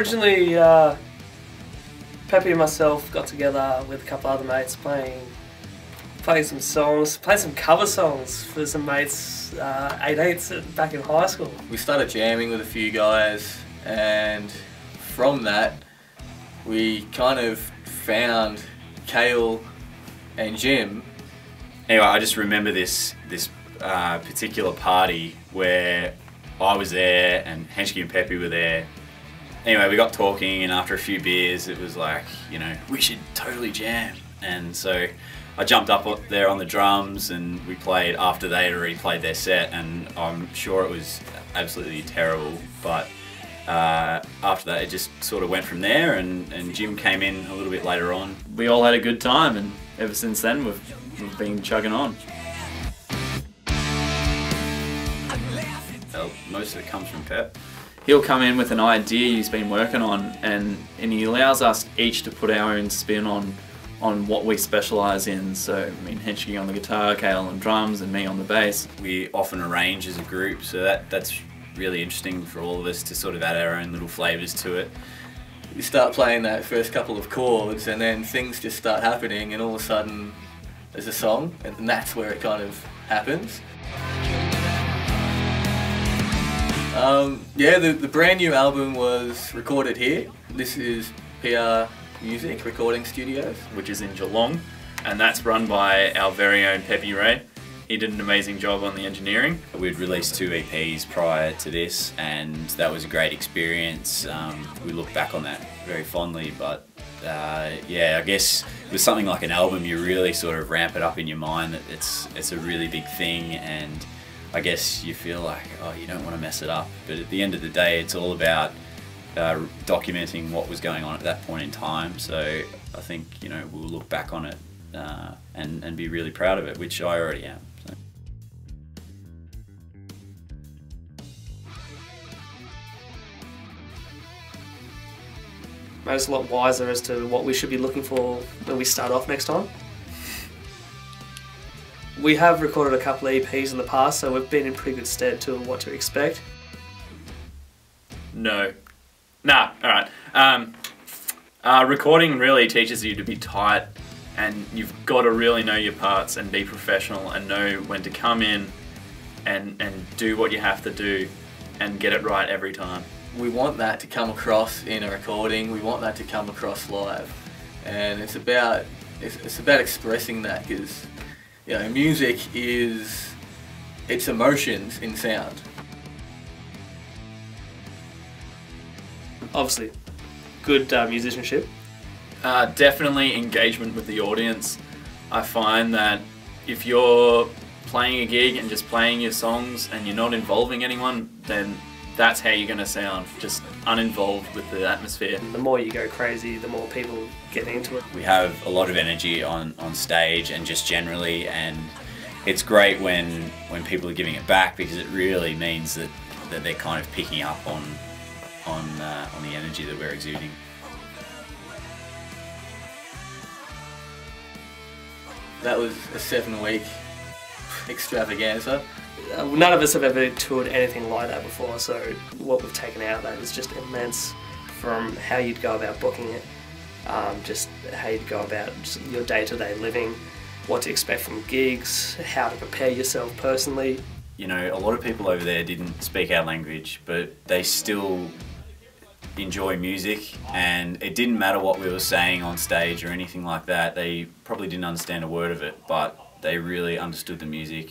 Originally, Peppy and myself got together with a couple other mates playing some songs, playing some cover songs for some mates, 8/8s back in high school. We started jamming with a few guys, and from that we kind of found Kale and Jim. Anyway, I just remember this particular party where I was there and Henschke and Peppy were there. Anyway, we got talking, and after a few beers it was like, you know, we should totally jam. And so I jumped up there on the drums and we played after they had already played their set, and I'm sure it was absolutely terrible, but after that it just sort of went from there, and Jim came in a little bit later on. We all had a good time, and ever since then we've been chugging on. Well, most of it comes from Pep. He'll come in with an idea he's been working on, and he allows us each to put our own spin on what we specialise in. So, I mean, Henschke on the guitar, Kale on drums, and me on the bass. We often arrange as a group, so that's really interesting for all of us to sort of add our own little flavours to it. You start playing that first couple of chords, and then things just start happening, and all of a sudden there's a song, and that's where it kind of happens. Yeah, the brand new album was recorded here. This is PR Music Recording Studios, which is in Geelong, and that's run by our very own Peppy Ray. He did an amazing job on the engineering. We'd released 2 EPs prior to this, and that was a great experience. We look back on that very fondly, but yeah, I guess with something like an album, you really sort of ramp it up in your mind that it's a really big thing, and I guess you feel like, oh, you don't want to mess it up. But at the end of the day, it's all about documenting what was going on at that point in time. So I think, you know, we'll look back on it and be really proud of it, which I already am. So. Made us a lot wiser as to what we should be looking for when we start off next time. We have recorded a couple of EPs in the past, so we've been in pretty good stead to what to expect. No. Nah, alright. Recording really teaches you to be tight, and you've got to really know your parts and be professional and know when to come in and do what you have to do and get it right every time. We want that to come across in a recording, we want that to come across live, and it's about expressing that, because, you know, music it's emotions in sound. Obviously, good musicianship. Definitely engagement with the audience. I find that if you're playing a gig and just playing your songs and you're not involving anyone, then that's how you're going to sound, just uninvolved with the atmosphere. The more you go crazy, the more people get into it. We have a lot of energy on stage and just generally, and it's great when people are giving it back, because it really means that they're kind of picking up on the energy that we're exuding. That was a 7-week extravaganza. None of us have ever toured anything like that before, so what we've taken out of that is just immense, from how you'd go about booking it, just how you'd go about your day-to-day living, what to expect from gigs, how to prepare yourself personally. You know, a lot of people over there didn't speak our language, but they still enjoy music, and it didn't matter what we were saying on stage or anything like that. They probably didn't understand a word of it, but they really understood the music.